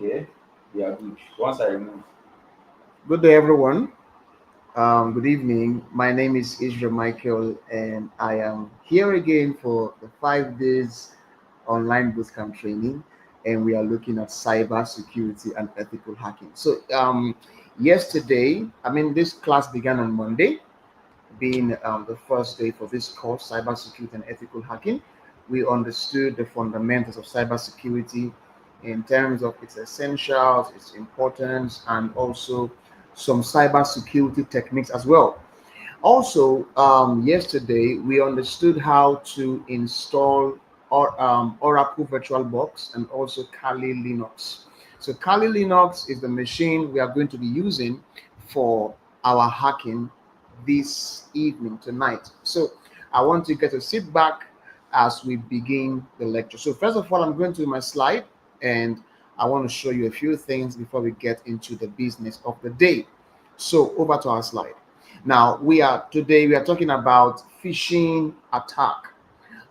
Okay, we are good. Once I remove. Good day, everyone. Good evening. My name is Israel Michael, and I am here again for the 5 days online bootcamp training. And we are looking at cyber security and ethical hacking. Yesterday, this class began on Monday, being the first day for this course, cyber security and ethical hacking. We understood the fundamentals of cybersecurity in terms of its essentials, its importance, and also some cybersecurity techniques as well. Also, yesterday we understood how to install Oracle VirtualBox and also Kali Linux. So Kali Linux is the machine we are going to be using for our hacking this evening tonight. So I want you guys to sit back as we begin the lecture. So first of all, I'm going to my slide and I want to show you a few things before we get into the business of the day. So over to our slide. Now we are talking about phishing attack.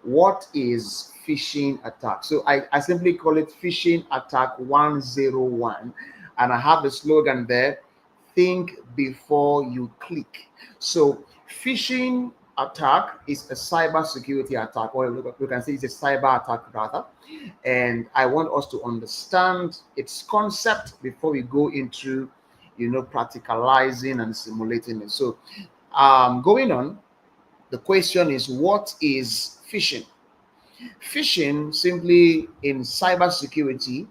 What is phishing attack? So I simply call it phishing attack 101, and I have the slogan there: think before you click. So phishing attack is a cyber security attack, or we can say it's a cyber attack rather. And I want us to understand its concept before we go into practicalizing and simulating it. So going on, the question is, what is phishing? Phishing, simply in cybersecurity,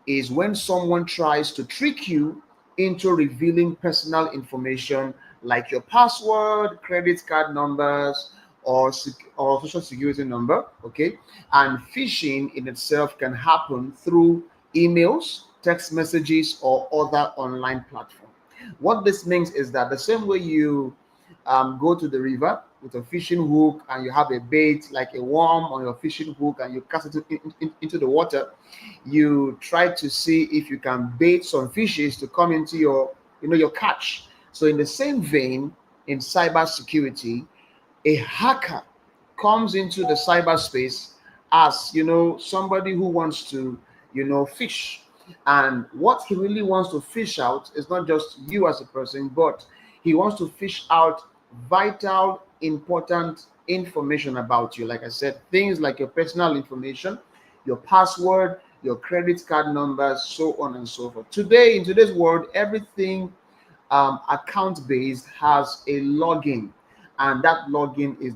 is when someone tries to trick you into revealing personal information like your password, credit card numbers, or social security number. Okay, and phishing in itself can happen through emails, text messages, or other online platform. What this means is that the same way you go to the river with a fishing hook and you have a bait like a worm on your fishing hook and you cast it into the water, you try to see if you can bait some fishes to come into your catch. So in the same vein, in cybersecurity, a hacker comes into the cyberspace as somebody who wants to fish, and what he really wants to fish out is not just you as a person, but he wants to fish out vital important information about you. Like I said, things like your personal information, your password, your credit card numbers, so on and so forth. Today, in today's world, everything account based has a login, and that login is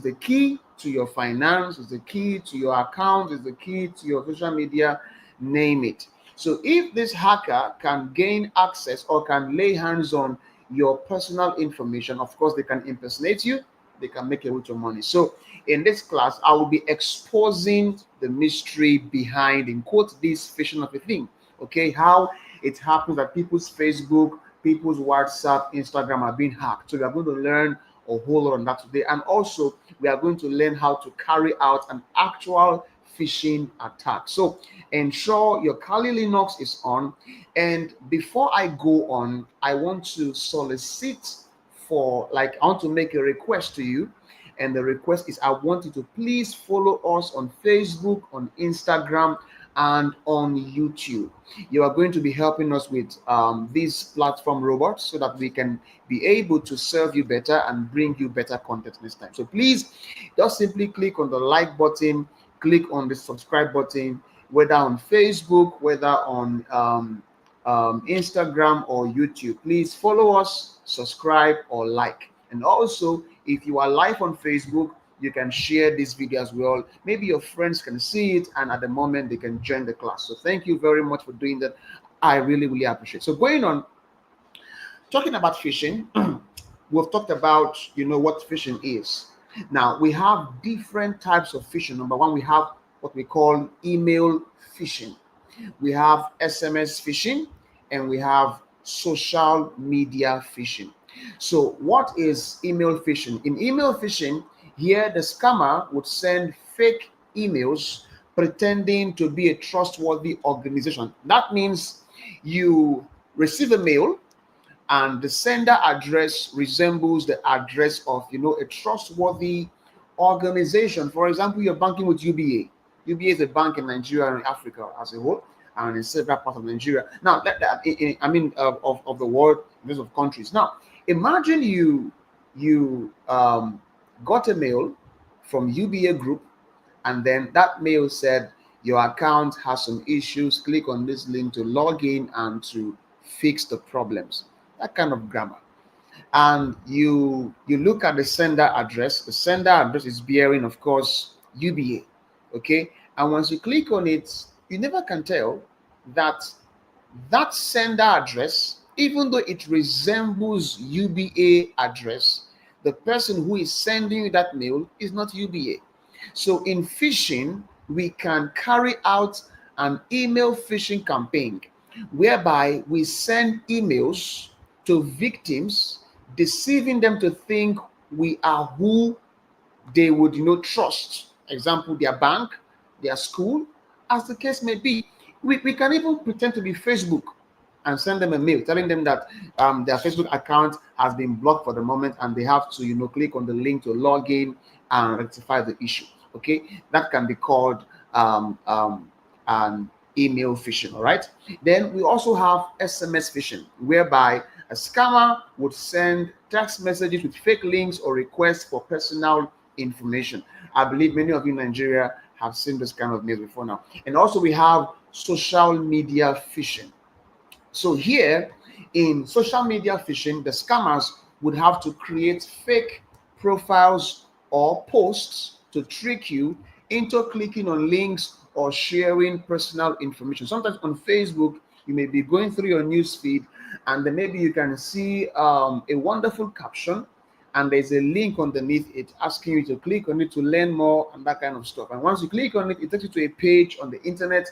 the key to your finance, is the key to your account, is the key to your social media, name it. So if this hacker can gain access or can lay hands on your personal information, of course they can impersonate you, they can make away with your money. So in this class, I will be exposing the mystery behind, in quote, this phishing of a thing. Okay, how it happens that people's Facebook, people's WhatsApp, Instagram are being hacked. So we are going to learn a whole lot on that today. And also, we are going to learn how to carry out an actual phishing attack. So ensure your Kali Linux is on. And before I go on, I want to solicit I want to make a request to you. And the request is, I want you to please follow us on Facebook, on Instagram, and on YouTube. You are going to be helping us with these platform robots so that we can be able to serve you better and bring you better content next time. So please just simply click on the like button, click on the subscribe button, whether on Facebook, whether on Instagram or YouTube. Please follow us, subscribe, or like. And also, if you are live on Facebook, you can share this video as well. Maybe your friends can see it, and at the moment they can join the class. So thank you very much for doing that. I really, really appreciate it. So going on, talking about phishing, we've talked about what phishing is. Now we have different types of phishing. Number one, we have what we call email phishing. We have SMS phishing, and we have social media phishing. So what is email phishing? In email phishing, here the scammer would send fake emails pretending to be a trustworthy organization. That means you receive a mail and the sender address resembles the address of a trustworthy organization. For example, you're banking with UBA. UBA is a bank in Nigeria and Africa as a whole, and in several parts of Nigeria. Now, of the world, in of countries. Now, imagine you got a mail from UBA Group, and then that mail said your account has some issues. Click on this link to log in and to fix the problems. That kind of grammar. And you look at the sender address. The sender address is bearing, of course, UBA. Okay, and once you click on it, you never can tell that that sender address, even though it resembles UBA address, the person who is sending you that mail is not UBA. So in phishing, we can carry out an email phishing campaign whereby we send emails to victims, deceiving them to think we are who they would trust. Example, their bank, their school, as the case may be. We can even pretend to be Facebook and send them a mail telling them that their Facebook account has been blocked for the moment and they have to click on the link to log in and rectify the issue. Okay, that can be called an email phishing. All right. Then we also have SMS phishing, whereby a scammer would send text messages with fake links or requests for personal information. I believe many of you in Nigeria have seen this kind of mail before now. And also we have social media phishing. So here in social media phishing, the scammers would have to create fake profiles or posts to trick you into clicking on links or sharing personal information. Sometimes on Facebook, you may be going through your news feed and then maybe you can see a wonderful caption and there's a link underneath it asking you to click on it to learn more and that kind of stuff. And once you click on it, it takes you to a page on the internet,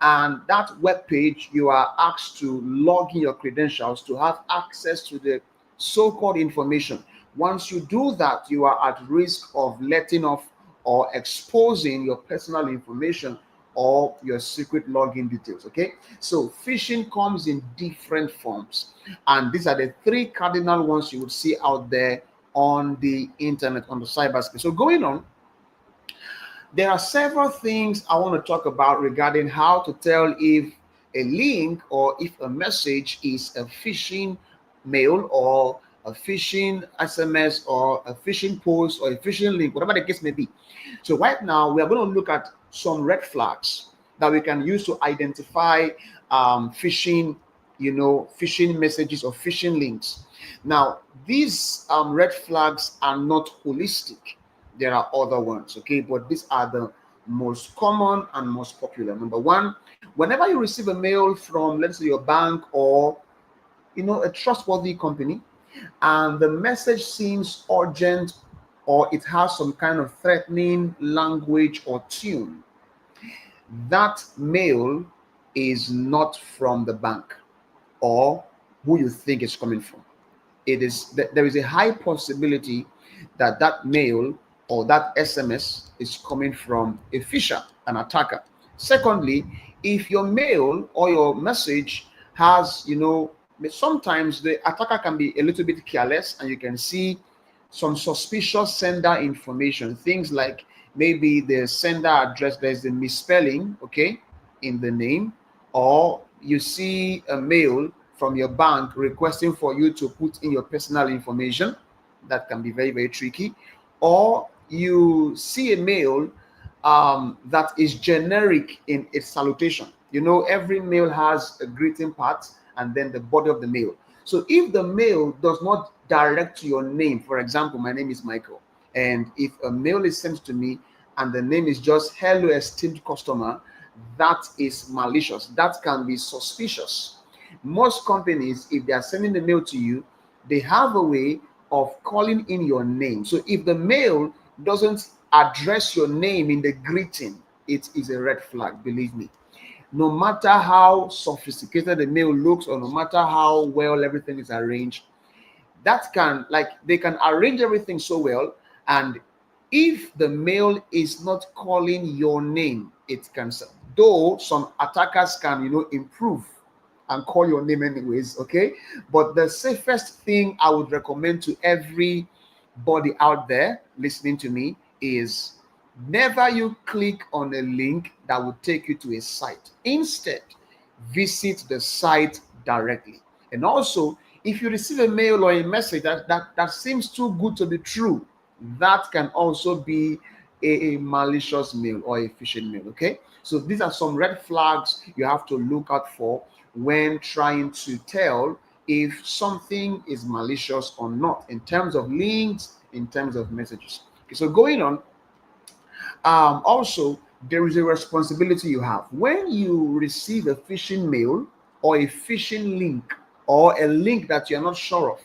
and that web page, you are asked to log in your credentials to have access to the so-called information. Once you do that, you are at risk of letting off or exposing your personal information or your secret login details. Okay, so phishing comes in different forms, and these are the three cardinal ones you would see out there on the internet, on the cyberspace. So going on, there are several things I want to talk about regarding how to tell if a link or if a message is a phishing mail or a phishing SMS or a phishing post or a phishing link, whatever the case may be. So right now we are going to look at some red flags that we can use to identify phishing, phishing messages or phishing links. Now, these red flags are not holistic. There are other ones, okay? But these are the most common and most popular. Number one, whenever you receive a mail from, let's say, your bank or, a trustworthy company, and the message seems urgent or it has some kind of threatening language or tune, that mail is not from the bank or who you think it's coming from. There is a high possibility that that mail or that SMS is coming from a phisher, an attacker. Secondly, if your mail or your message has, sometimes the attacker can be a little bit careless and you can see some suspicious sender information, things like maybe the sender address, there's a misspelling, okay, in the name, or you see a mail from your bank requesting for you to put in your personal information. That can be very, very tricky. Or you see a mail that is generic in its salutation. Every mail has a greeting part and then the body of the mail. So if the mail does not direct to your name, for example, my name is Michael, and if a mail is sent to me and the name is just hello esteemed customer, that is malicious. That can be suspicious. Most companies, if they are sending the mail to you, they have a way of calling in your name. So if the mail doesn't address your name in the greeting, it is a red flag, believe me. No matter how sophisticated the mail looks or no matter how well everything is arranged, they can arrange everything so well, and if the mail is not calling your name, it can, though some attackers can improve and call your name anyways, okay? But the safest thing I would recommend to everybody out there listening to me is never you click on a link that will take you to a site. Instead, visit the site directly. And also, if you receive a mail or a message that seems too good to be true, that can also be a malicious mail or a phishing mail. Okay, so these are some red flags you have to look out for when trying to tell if something is malicious or not, in terms of links, in terms of messages. Okay, so going on, also, there is a responsibility you have when you receive a phishing mail or a phishing link or a link that you're not sure of,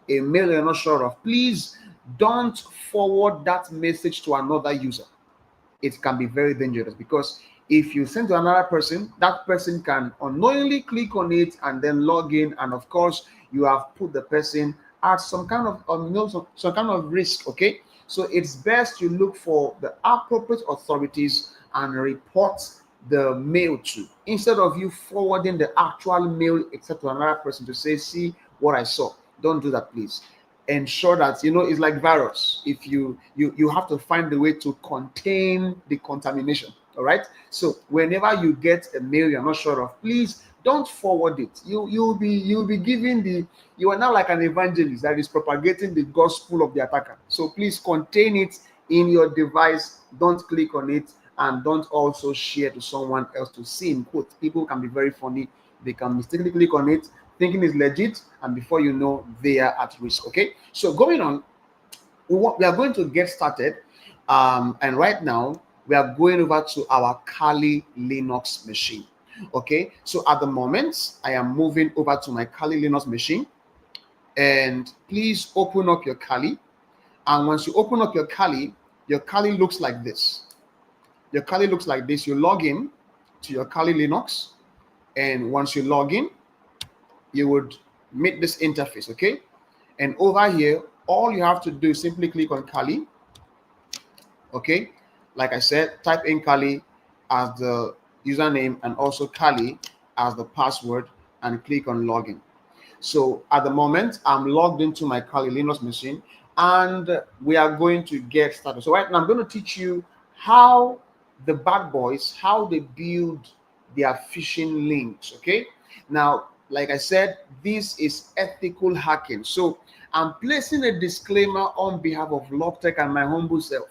a mail you're not sure of. Please don't forward that message to another user. It can be very dangerous, because if you send to another person, that person can unknowingly click on it and then log in, and of course you have put the person at some kind of some kind of risk. Okay, so it's best you look for the appropriate authorities and report the mail to, instead of you forwarding the actual mail except to another person to say, see what I saw. Don't do that, please. Ensure that, it's like virus. If you have to find a way to contain the contamination. All right, so whenever you get a mail you're not sure of, please don't forward it. You'll be giving the you are now like an evangelist that is propagating the gospel of the attacker. So please contain it in your device. Don't click on it, and don't also share to someone else to see. In quote, people can be very funny. They can mistakenly click on it thinking it's legit, and before you know, they are at risk. Okay, so going on, we are going to get started, and right now we are going over to our Kali Linux machine. Okay, so at the moment I am moving over to my Kali Linux machine, and please open up your Kali. And once you open up your Kali looks like this. Your Kali looks like this. You log in to your Kali Linux, and once you log in, you would meet this interface. Okay, and over here, all you have to do is simply click on Kali. Okay, like I said, type in Kali as the username and also Kali as the password, and click on login. So at the moment, I'm logged into my Kali Linux machine, and we are going to get started. So right now, I'm going to teach you how the bad boys, how they build their phishing links. Okay, now, like I said, this is ethical hacking. So I'm placing a disclaimer on behalf of LogTech and my humble self.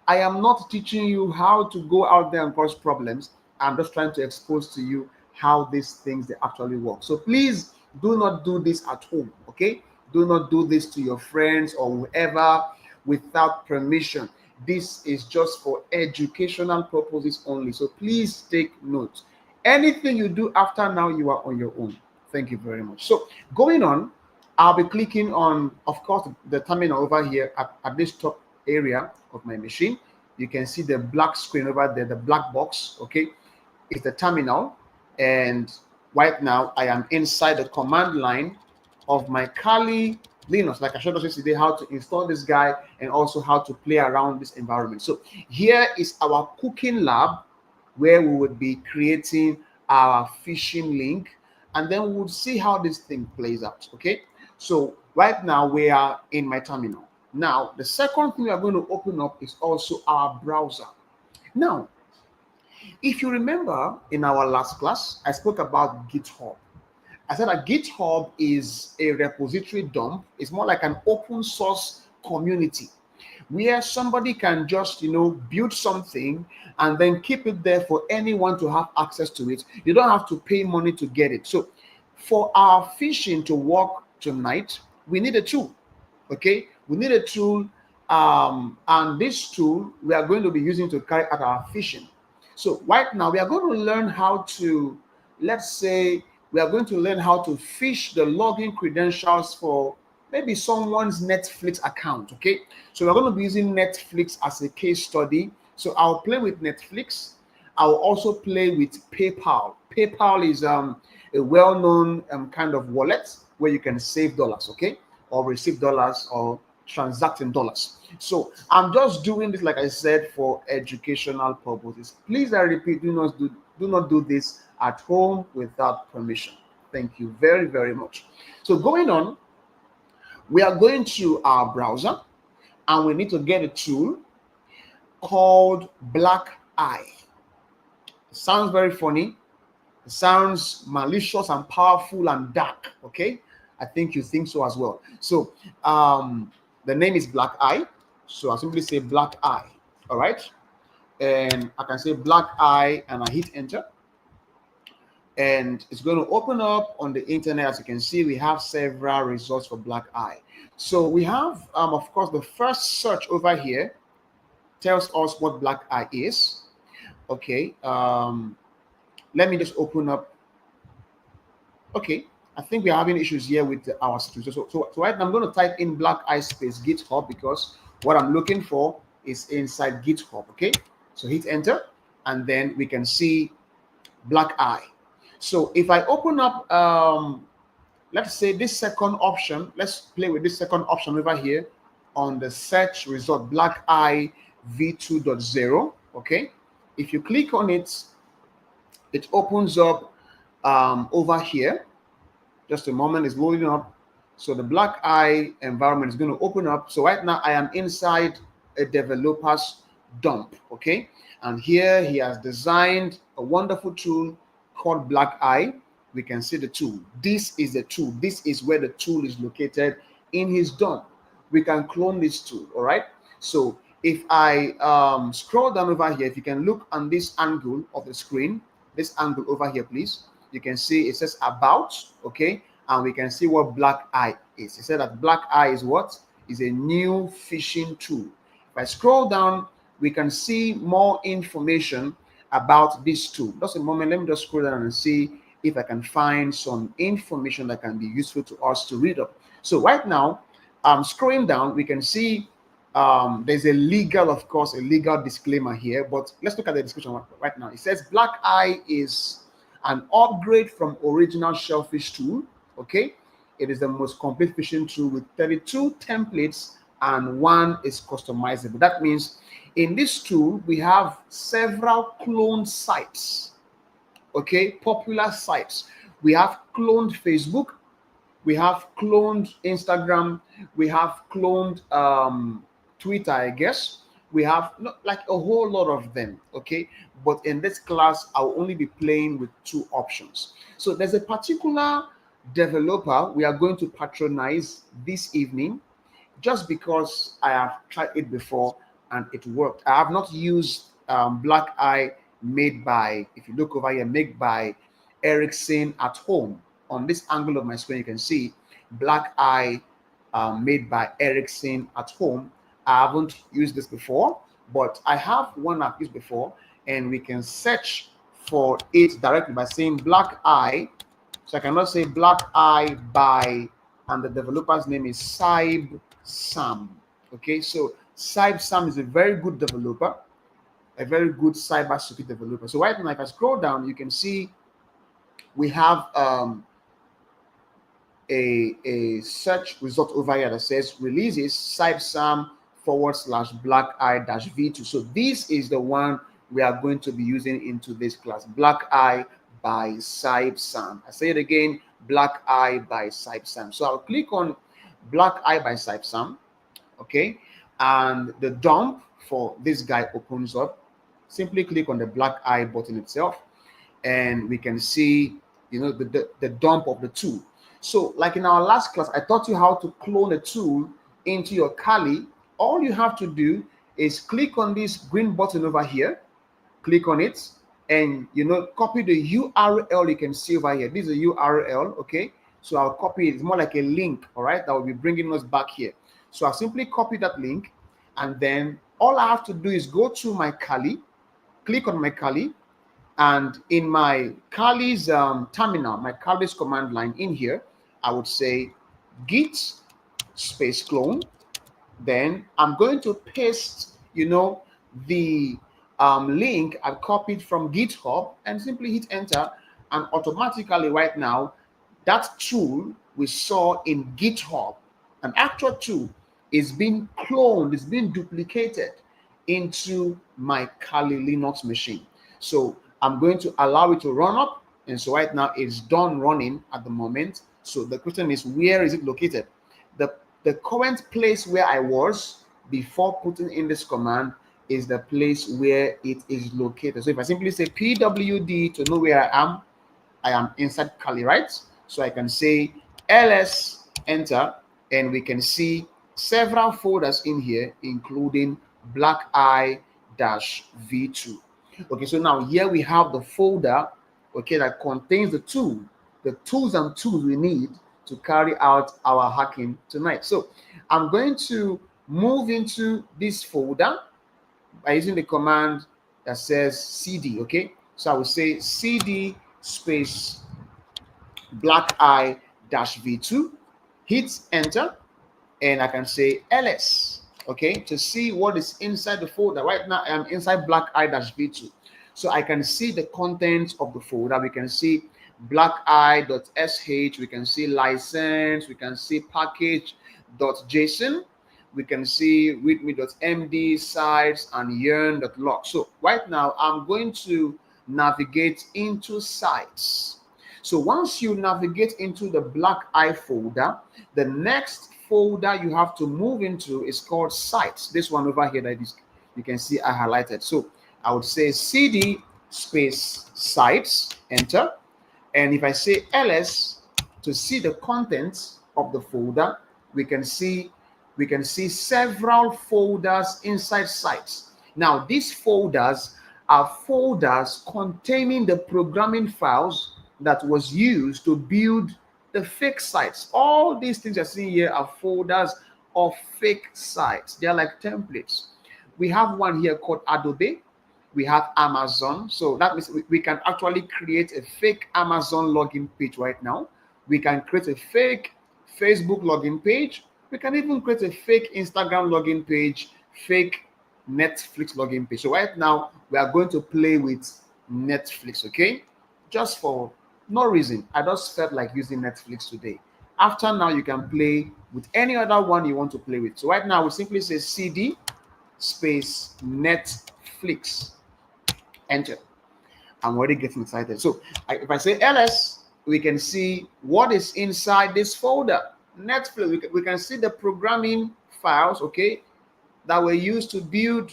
I am not teaching you how to go out there and cause problems. I'm just trying to expose to you how these things they actually work. So please do not do this at home. Okay, do not do this to your friends or whoever without permission. This is just for educational purposes only. So please take note. Anything you do after now, you are on your own. Thank you very much. So going on, I'll be clicking on, of course, the terminal over here at this top area of my machine. You can see the black screen over there, the black box. Okay, it's the terminal, and right now I am inside the command line of my Kali Linux. Like I showed us yesterday, how to install this guy and also how to play around this environment. So here is our cooking lab, where we would be creating our phishing link, and then we'll see how this thing plays out. Okay, so right now we are in my terminal. Now the second thing we are going to open up is also our browser. Now, if you remember, in our last class I spoke about GitHub. I said that GitHub is a repository dump. It's more like an open source community where somebody can just, build something and then keep it there for anyone to have access to it. You don't have to pay money to get it. So for our phishing to work tonight, we need a tool. Okay, we need a tool, and this tool we are going to be using to carry out our phishing. So right now we are going to learn how to, let's say, we are going to learn how to phish the login credentials for maybe someone's Netflix account. Okay, so we're going to be using Netflix as a case study. So I'll play with Netflix. I'll also play with PayPal. PayPal is a well-known kind of wallet where you can save dollars, okay, or receive dollars or transact in dollars. So I'm just doing this, like I said, for educational purposes. Please, I repeat, do not do this at home without permission. Thank you very, very much. So going on, we are going to our browser, and we need to get a tool called Black Eye. It sounds very funny. It sounds malicious and powerful and dark. Okay, I think you think so as well. So the name is Black Eye. So I simply say Black Eye. All right, and I can say Black Eye and I hit enter, and it's going to open up on the internet. As you can see, we have several results for Black Eye. So we have, of course, the first search over here tells us what Black Eye is. Okay, let me just open up. Okay, I think we're having issues here with our situation. So right now I'm going to type in Black Eye space GitHub, because what I'm looking for is inside GitHub. Okay, so hit enter, and then we can see Black Eye. So if I open up, let's say this second option, let's play with this second option over here on the search result, Black Eye v2.0. Okay, if you click on it, it opens up over here. Just a moment, it's loading up. So the Black Eye environment is going to open up. So right now I am inside a developer's dump. Okay, and here he has designed a wonderful tool called Black Eye. We can see the tool. This is the tool. This is where the tool is located in his dump. We can clone this tool. All right, so if I scroll down over here, if you can look on this angle of the screen, this angle over here, please, you can see it says about. Okay, and we can see what Black Eye is. It said that Black Eye is what? Is a new phishing tool. If I scroll down, we can see more information about this tool. Just a moment, let me just scroll down and see if I can find some information that can be useful to us to read up. So right now, scrolling down, we can see there's a legal, of course, a legal disclaimer here, but let's look at the description right now. It says Black Eye is an upgrade from original Shellfish tool. Okay, it is the most complete phishing tool with 32 templates and one is customizable. That means in this tool we have several cloned sites. Okay, popular sites. We have cloned Facebook, we have cloned Instagram, we have cloned Twitter, I guess. We have like a whole lot of them. Okay, but in this class I'll only be playing with two options. So there's a particular developer we are going to patronize this evening, just because I have tried it before and it worked. I have not used Black Eye made by, if you look over here, made by Ericsson at home. On this angle of my screen, you can see Black Eye made by Ericsson at home. I haven't used this before, but I have one I've used before, and we can search for it directly by saying Black Eye. So I cannot say Black Eye by, and the developer's name is Saib Sam. Okay, so Saib Sam is a very good developer, a very good cybersecurity developer. So right now, if I scroll down, you can see we have a search result over here that says releases Saib Sam /Black Eye -v2. So this is the one we are going to be using into this class, Black Eye by Saib Sam. I say it again, Black Eye by Saib Sam. So I'll click on Black Eye by Saib Sam. Okay, and the dump for this guy opens up. Simply click on the Black Eye button itself, and we can see, you know, the dump of the tool. So like in our last class, I taught you how to clone a tool into your Kali. All you have to do is click on this green button over here, click on it, and copy the URL you can see over here. This is a URL. Okay, so I'll copy it. It's more like a link, all right, that will be bringing us back here. So I'll simply copy that link, and then all I have to do is go to my Kali, click on my Kali, and in my Kali's terminal, my Kali's command line in here, I would say git space clone. Then I'm going to paste, the link I copied from GitHub and simply hit enter, and automatically right now that tool we saw in GitHub, an actual tool, is being cloned, is being duplicated into my Kali Linux machine. So I'm going to allow it to run up, and so right now it's done running at the moment. So the question is, where is it located? The current place where I was before putting in this command is the place where it is located. So if I simply say pwd to know where I am, I am inside Kali, right? So I can say ls enter, and we can see several folders in here, including BlackEye-v2. Okay, so now here we have the folder, okay, that contains the tools and tools we need to carry out our hacking tonight. So I'm going to move into this folder by using the command that says cd. Okay, so I will say cd space BlackEye-v2, hit enter, and I can say ls, okay, to see what is inside the folder. Right now I am inside BlackEye-v2, so I can see the contents of the folder. We can see blackeye.sh, we can see license, we can see package.json, we can see readme.md, sites, and yarn.log. So right now I'm going to navigate into sites. So once you navigate into the BlackEye folder, the next folder you have to move into is called sites. This one over here that is, you can see I highlighted. So I would say cd space sites, enter. And if I say ls to see the contents of the folder, we can see several folders inside sites. Now these folders are folders containing the programming files that was used to build the fake sites. All these things you're seeing here are folders of fake sites. They're like templates. We have one here called Adobe. We have Amazon. So that means we can actually create a fake Amazon login page right now. We can create a fake Facebook login page. We can even create a fake Instagram login page, fake Netflix login page. So right now we are going to play with Netflix, okay? Just for no reason. I just felt like using Netflix today. After now, you can play with any other one you want to play with. So right now we simply say cd space Netflix, enter. I'm already getting excited. So if I say ls, we can see what is inside this folder. Netflix, we can see the programming files, okay, that were used to build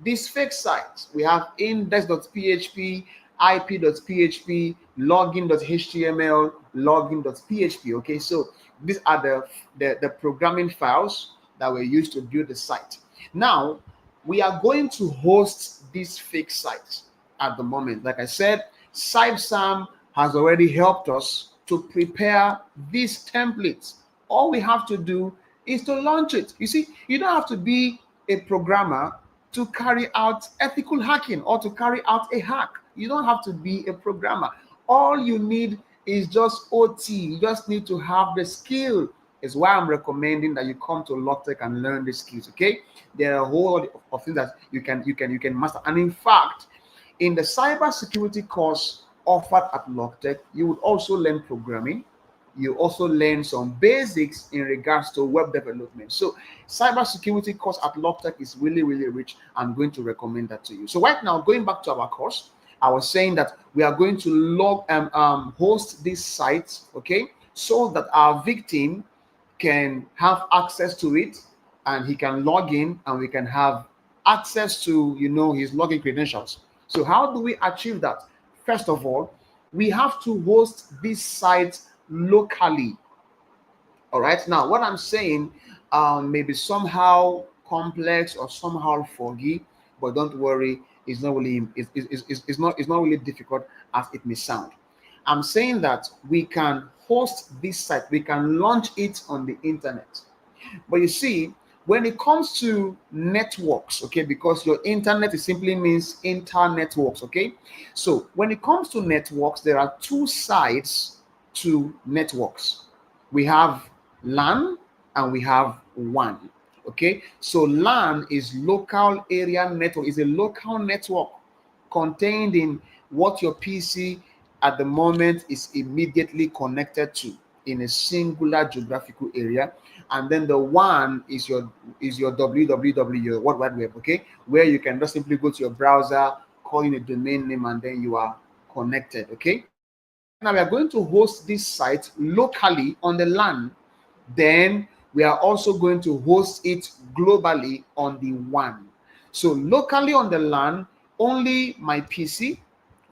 these fake sites. We have index.php, ip.php, login.html, login.php. Okay, so these are the programming files that were used to build the site. Now we are going to host these fake sites at the moment. Like I said, SiteSam has already helped us to prepare these templates. All we have to do is to launch it. You see, you don't have to be a programmer to carry out ethical hacking or to carry out a hack. You don't have to be a programmer. All you need is just OT. You just need to have the skill. Is why I'm recommending that you come to LogTech and learn the skills. Okay, there are a whole lot of things that you can master. And in fact, in the cybersecurity course offered at LogTech, you would also learn programming. You also learn some basics in regards to web development. So cybersecurity course at LogTech is really, really rich. I'm going to recommend that to you. So right now, going back to our course, I was saying that we are going to host this site, okay, so that our victim can have access to it and he can log in and we can have access to, his login credentials. So how do we achieve that? First of all, we have to host this site locally. All right, now what I'm saying may be somehow complex or somehow foggy, but don't worry, it's not really difficult as it may sound. I'm saying that we can host this site, we can launch it on the internet. But you see, when it comes to networks, okay, because your internet simply means internetworks, okay? So when it comes to networks, there are two sides to networks. We have LAN and we have WAN, okay? So LAN is local area network, is a local network contained in what your PC at the moment is immediately connected to in a singular geographical area. And then the WAN is your www, your World Wide Web, okay, where you can just simply go to your browser, call in a domain name, and then you are connected. Okay, now we are going to host this site locally on the LAN. Then we are also going to host it globally on the WAN. So locally on the LAN, only my PC,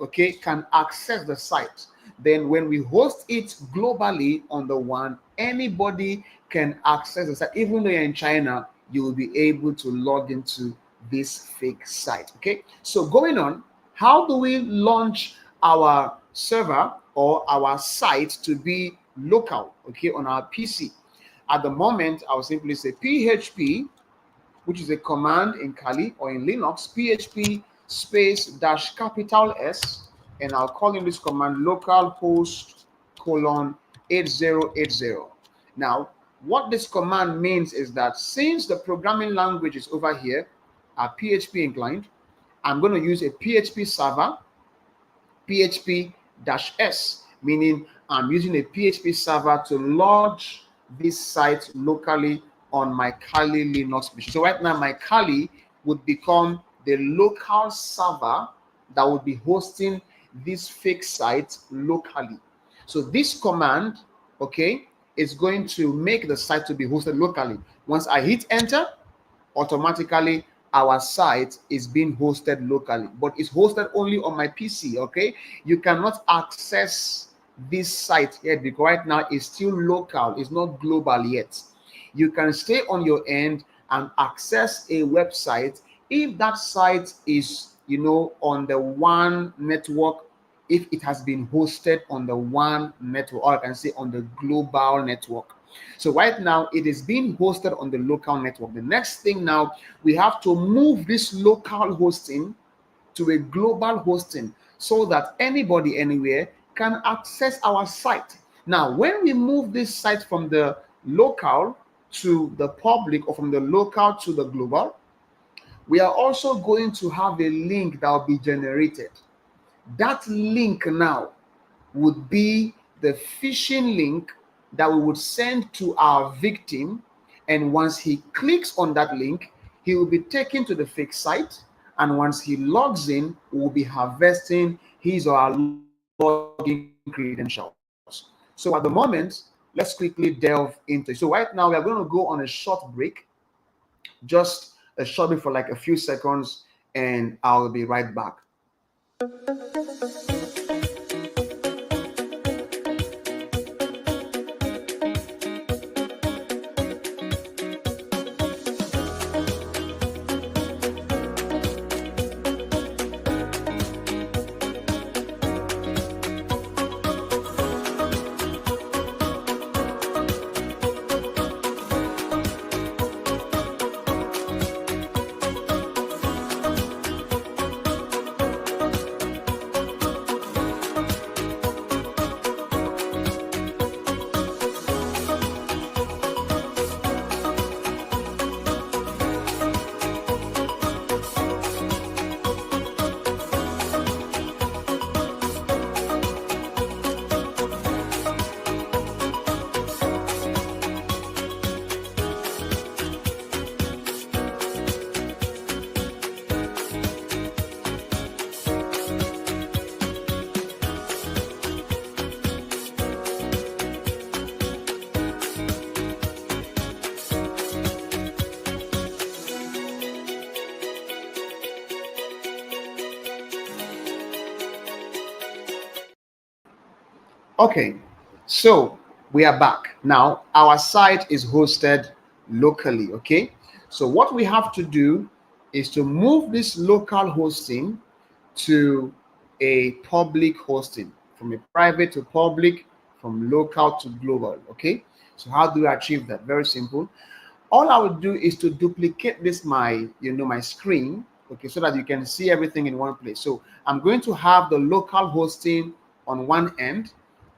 okay, can access the site. Then when we host it globally on the WAN, anybody can access the site. Even though you're in China, you will be able to log into this fake site. Okay, so going on, how do we launch our server or our site to be local, okay, on our PC? At the moment, I'll simply say PHP, which is a command in Kali or in Linux, PHP space dash capital S, and I'll call in this command localhost colon 8080. Now, what this command means is that since the programming language is over here, are PHP inclined, I'm going to use a PHP server, PHP-S, meaning I'm using a PHP server to launch this site locally on my Kali Linux machine. So right now, my Kali would become the local server that would be hosting this fake site locally. So this command, okay, is going to make the site to be hosted locally. Once I hit enter, automatically our site is being hosted locally, but it's hosted only on my PC. Okay, you cannot access this site yet because right now it's still local, it's not global yet. You can stay on your end and access a website if that site is, you know, on the WAN network, if it has been hosted on the WAN network, or I can say on the global network. So right now it is being hosted on the local network. The next thing now, we have to move this local hosting to a global hosting so that anybody anywhere can access our site. Now, when we move this site from the local to the public or from the local to the global, we are also going to have a link that will be generated. That link now would be the phishing link that we would send to our victim. And once he clicks on that link, he will be taken to the fake site. And once he logs in, we'll be harvesting his or our login credentials. So at the moment, let's quickly delve into it. So right now, we are going to go on a short break, just a short break for like a few seconds, and I'll be right back. Okay, so we are back. Now our site is hosted locally. Okay, so what we have to do is to move this local hosting to a public hosting, from a private to public, from local to global. Okay, so how do we achieve that? Very simple. All I would do is to duplicate this my screen, okay, so that you can see everything in one place. So I'm going to have the local hosting on one end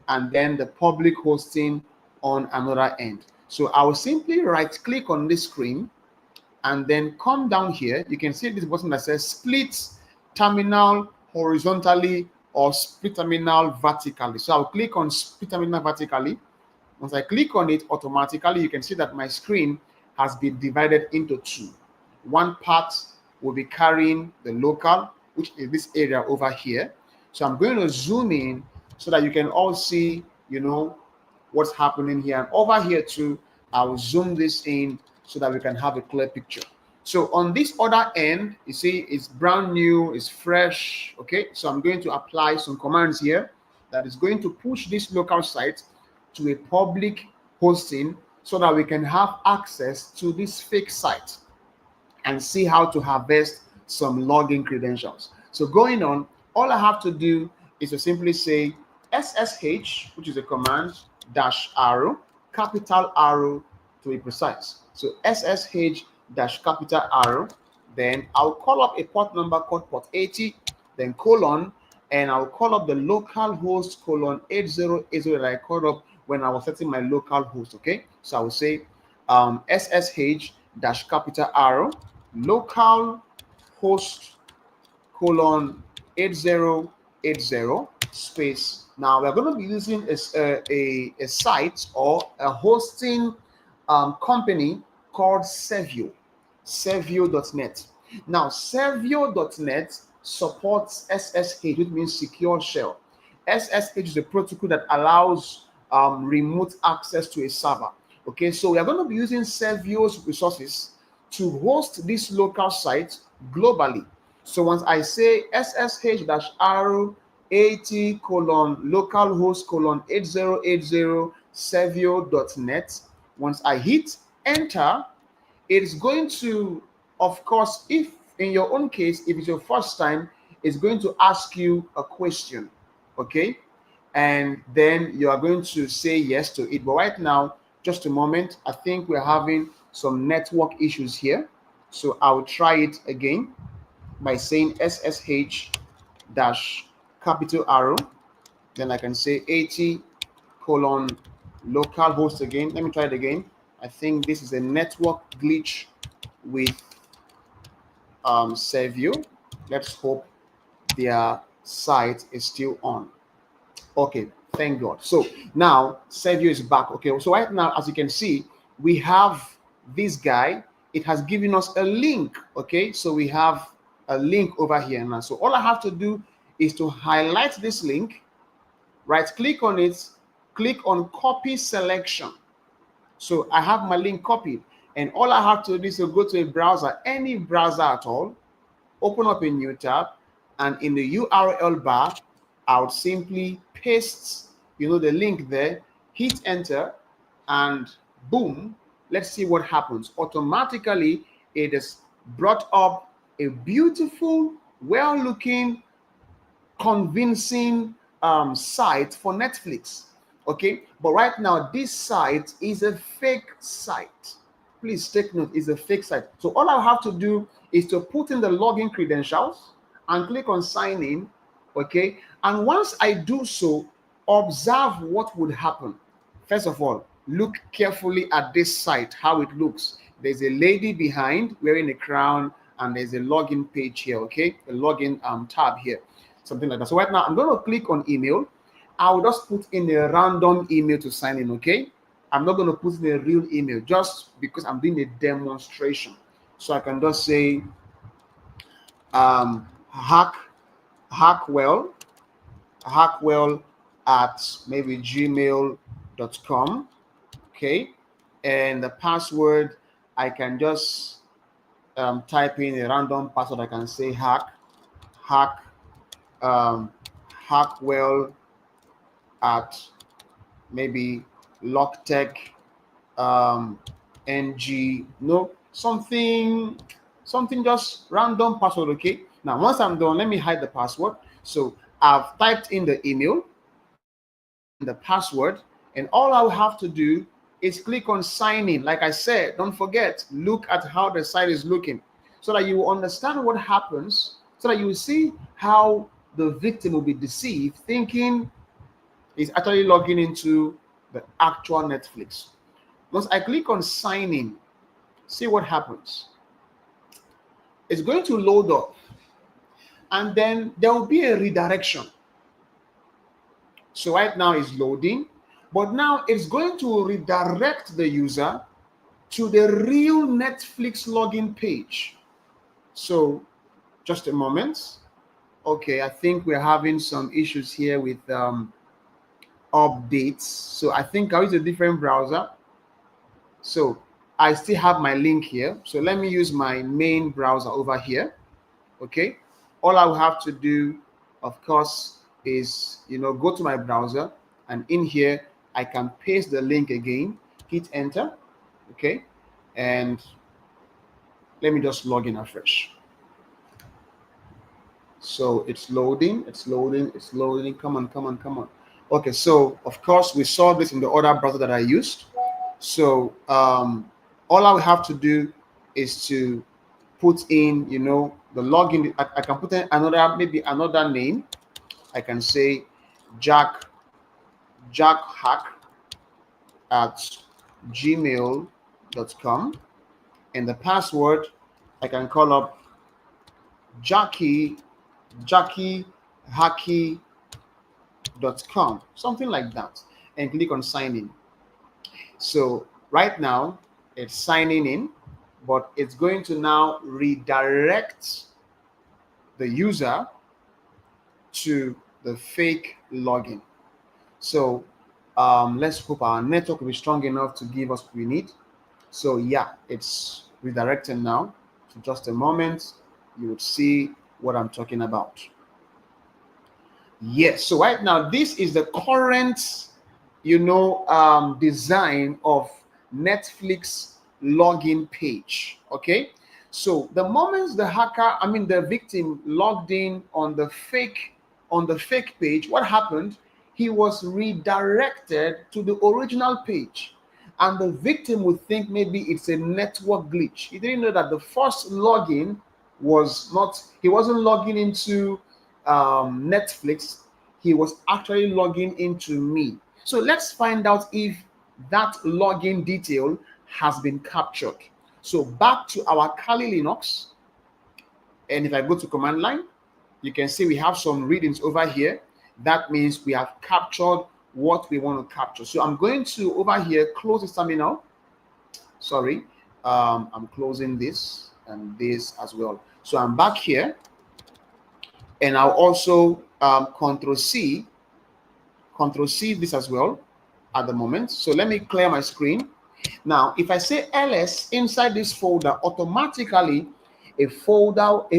and then the public hosting on another end. So I will simply right click on this screen and then come down here. You can see this button that says split terminal horizontally or split terminal vertically. So I'll click on split terminal vertically. Once I click on it, automatically you can see that my screen has been divided into two. One part will be carrying the local, which is this area over here. So I'm going to zoom in so that you can all see, what's happening here. And over here too, I'll zoom this in so that we can have a clear picture. So on this other end, you see it's brand new, it's fresh. Okay, so I'm going to apply some commands here that is going to push this local site to a public hosting so that we can have access to this fake site and see how to harvest some login credentials. So going on, all I have to do is to simply say SSH, which is a command, dash arrow, capital arrow to be precise. So SSH dash capital arrow, then I'll call up a port number called port 80, then colon, and I'll call up the local host colon 8080 that I called up when I was setting my local host. Okay, so I will say SSH dash capital arrow local host colon 8080 space. Now we're going to be using a site or a hosting company called Servio, Servio.net. Now Servio.net supports SSH, which means secure shell. SSH is a protocol that allows remote access to a server. Okay, so we are going to be using Servio's resources to host this local site globally. So once I say SSH-arrow 80 colon localhost colon 8080 Servio.net, once I hit enter, it's going to, of course, if in your own case, if it's your first time, it's going to ask you a question, okay? And then you are going to say yes to it. But right now, just a moment, I think we're having some network issues here. So I'll try it again by saying SSH dash capital arrow. Then I can say 80 colon localhost again. Let me try it again. I think this is a network glitch with Servio. Let's hope their site is still on. Okay, thank God. So now Servio is back. Okay, so right now, as you can see, we have this guy. It has given us a link. Okay, so we have a link over here now. So all I have to do is to highlight this link, right click on it, click on copy selection. So I have my link copied, and all I have to do is to go to a browser, any browser at all, open up a new tab, and in the URL bar, I would simply paste, the link there, hit enter, and boom, let's see what happens. Automatically, it has brought up a beautiful, well-looking, convincing site for Netflix. Okay, but right now this site is a fake site. Please take note, it's a fake site. So all I have to do is to put in the login credentials and click on sign in. Okay, and once I do so, observe what would happen. First of all, look carefully at this site, how it looks. There's a lady behind wearing a crown, and there's a login page here. Okay, a login tab here, something like that. So right now I'm going to click on email. I will just put in a random email to sign in. Okay, I'm not going to put in a real email just because I'm doing a demonstration. So I can just say hackwell at maybe gmail.com. Okay, and the password, I can just type in a random password. I can say hackwell at maybe locktech ng, something just random password. Okay, now once I'm done, let me hide the password. So I've typed in the email, the password, and all I'll have to do is click on sign in. Like I said, don't forget, look at how the site is looking so that you will understand what happens, so that you will see how the victim will be deceived, thinking he's actually logging into the actual Netflix. Once I click on sign in, see what happens. It's going to load up, and then there will be a redirection. So right now it's loading, but now it's going to redirect the user to the real Netflix login page. So just a moment. Okay, I think we're having some issues here with updates. So I think I'll use a different browser. So I still have my link here. So let me use my main browser over here. Okay. All I will have to do, of course, is, go to my browser, and in here, I can paste the link again, hit enter. Okay. And let me just log in afresh. So it's loading, it's loading, it's loading. Come on, come on, come on. Okay, so of course we saw this in the other browser that I used. So all I will have to do is to put in, the login. I can put in maybe another name. I can say Jack Hack at gmail.com, and the password I can call up Jackie Hacky.com, something like that, and click on sign in. So right now it's signing in, but it's going to now redirect the user to the fake login. So let's hope our network will be strong enough to give us what we need. So yeah, it's redirecting now. So just a moment, you would see what I'm talking about. Yes, so right now this is the current design of Netflix login page. Okay, so the moment the victim logged in on the fake page, what happened? He was redirected to the original page, and the victim would think maybe it's a network glitch. He didn't know that the first login he wasn't logging into Netflix. He was actually logging into me. So let's find out if that login detail has been captured. So back to our Kali Linux, and if I go to command line, you can see we have some readings over here. That means we have captured what we want to capture. So I'm going to over here close this terminal. Sorry, I'm closing this and this as well. So I'm back here, and I'll also Control C this as well at the moment. So let me clear my screen. Now, if I say ls inside this folder, automatically a file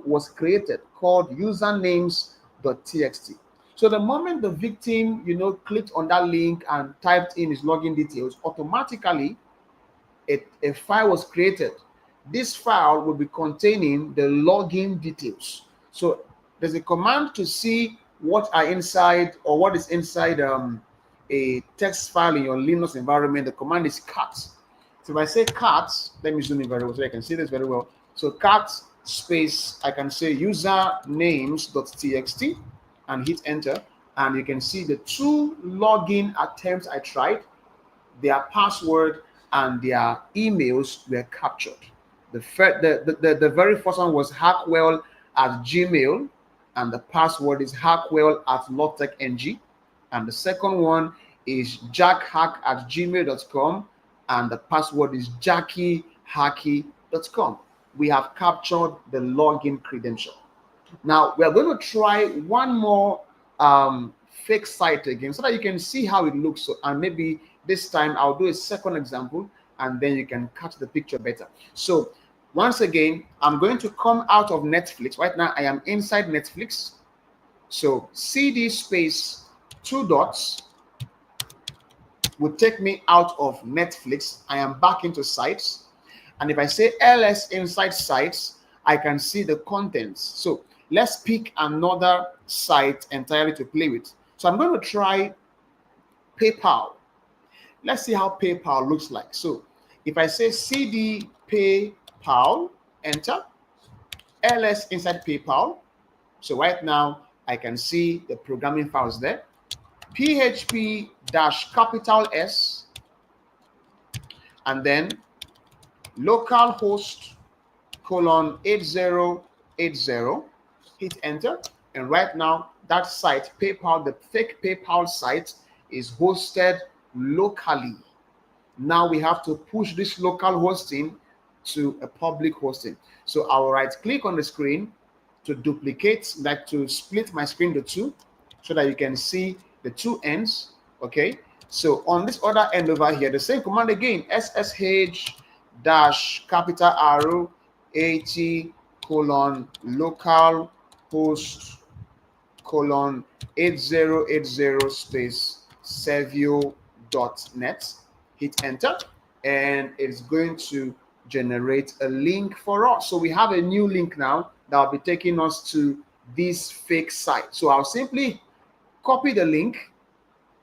was created called usernames.txt. So the moment the victim, clicked on that link and typed in his login details, automatically a file was created. This file will be containing the login details. So there's a command to see what are inside, or what is inside a text file in your Linux environment. The command is cat. So if I say cat, let me zoom in very well so I can see this very well. So cat space, I can say usernames.txt and hit enter, and you can see the two login attempts I tried. Their password and their emails were captured. The very first one was Hackwell at Gmail, and the password is hackwell@logtechng. And the second one is jackhack at gmail.com, and the password is jackiehacky.com. We have captured the login credential. Now we are going to try one more fake site again so that you can see how it looks. So, and maybe this time I'll do a second example, and then you can catch the picture better. So once again, I'm going to come out of Netflix. Right now I am inside Netflix. So cd space 2 dots will take me out of Netflix. I am back into sites, and if I say ls inside sites, I can see the contents. So let's pick another site entirely to play with. So I'm going to try PayPal. Let's see how PayPal looks like. So if I say cd PayPal, enter, ls inside PayPal. So right now I can see the programming files there. PHP-S, and then localhost :8080, hit enter, and right now that site PayPal, the fake PayPal site, is hosted locally. Now we have to push this local hosting to a public hosting. So I'll right click on the screen to duplicate, like to split my screen to two, so that you can see the two ends. Okay, So on this other end over here, the same command again, SSH dash capital arrow 80 colon local host colon 8080 space servio.net. Hit enter, and it's going to generate a link for us. So we have a new link now that will be taking us to this fake site. So I'll simply copy the link,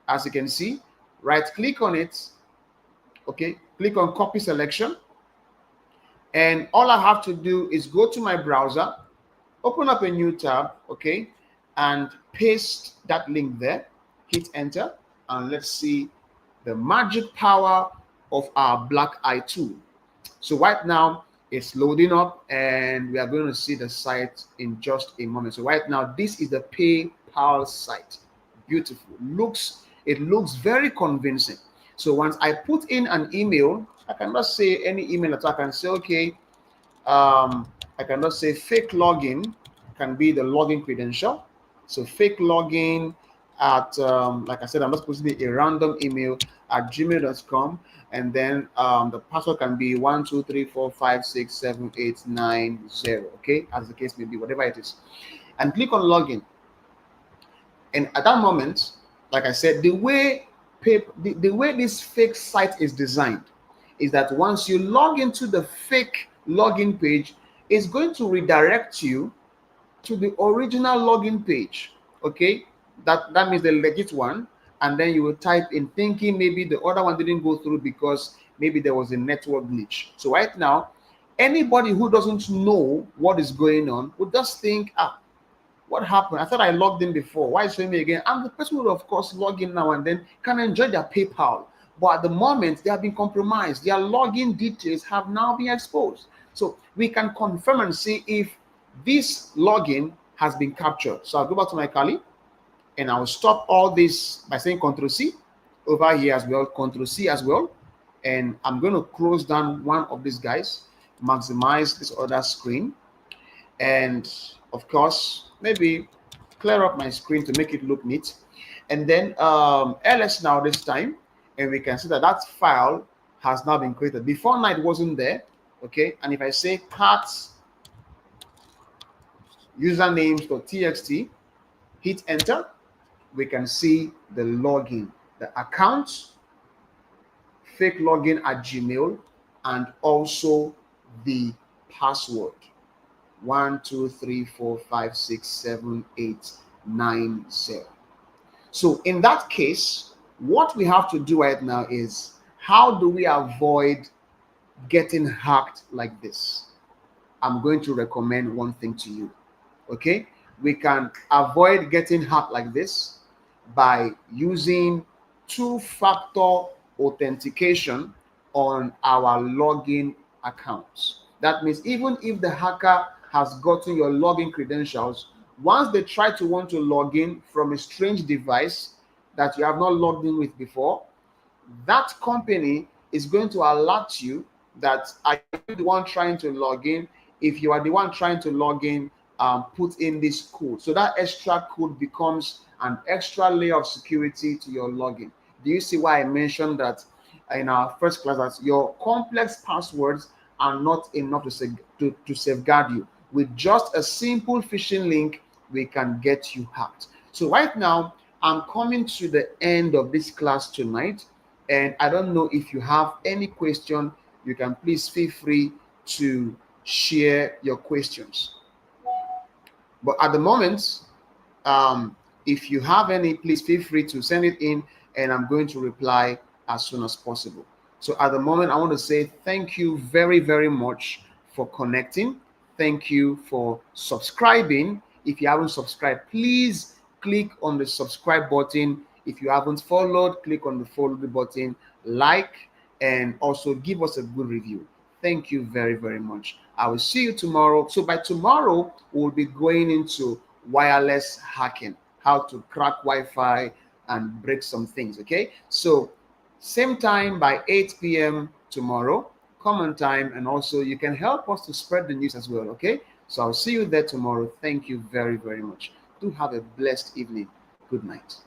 as you can see, right click on it, okay, click on copy selection, and all I have to do is go to my browser, open up a new tab, okay, and paste that link there, hit enter, and let's see the magic power of our black eye tool. So right now it's loading up, and we are going to see the site in just a moment. So right now, this is the PayPal site. Beautiful. It looks very convincing. So once I put in an email, I cannot say any email that I can say, okay, I cannot say fake login can be the login credential. So fake login at, like I said, I'm just supposed to be a random email at gmail.com, and then the password can be 123456789 okay, as the case may be, whatever it is, and click on login. And at that moment, like I said, the way this fake site is designed is that once you log into the fake login page, it's going to redirect you to the original login page. Okay, that means the legit one, and then you will type in, thinking maybe the other one didn't go through because maybe there was a network glitch. So right now, anybody who doesn't know what is going on would just think, what happened? I thought I logged in before. Why is it showing me again? And the person will, of course, log in now and then, can enjoy their PayPal. But at the moment, they have been compromised. Their login details have now been exposed. So we can confirm and see if this login has been captured. So I'll go back to my Kali, and I'll stop all this by saying Control C over here as well, Control C as well. And I'm going to close down one of these guys, maximize this other screen, and of course, maybe clear up my screen to make it look neat. And then ls now this time, and we can see that that file has now been created. Before now, it wasn't there, okay? And if I say cat usernames.txt, hit enter, we can see the login, the account, fake login at Gmail, and also the password. 123456789. So in that case, what we have to do right now is, how do we avoid getting hacked like this? I'm going to recommend one thing to you. Okay, we can avoid getting hacked like this by using two-factor authentication on our login accounts. That means even if the hacker has gotten your login credentials, once they try to want to log in from a strange device that you have not logged in with before, that company is going to alert you that, are you the one trying to log in? If you are the one trying to log in, put in this code. So that extra code becomes an extra layer of security to your login. Do you see why I mentioned that in our first class, that your complex passwords are not enough to safeguard you? With just a simple phishing link, we can get you hacked. So right now, I'm coming to the end of this class tonight, and I don't know if you have any question. You can please feel free to share your questions. But at the moment, if you have any, please feel free to send it in, and I'm going to reply as soon as possible. So at the moment, I want to say thank you very, very much for connecting. Thank you for subscribing. If you haven't subscribed, please click on the subscribe button. If you haven't followed, click on the follow button, like, and also give us a good review. Thank you very, very much. I will see you tomorrow. So by tomorrow, we'll be going into wireless hacking, how to crack Wi-Fi and break some things, okay? So same time by 8 p.m. tomorrow, common time, and also you can help us to spread the news as well, okay? So I'll see you there tomorrow. Thank you very, very much. Do have a blessed evening. Good night.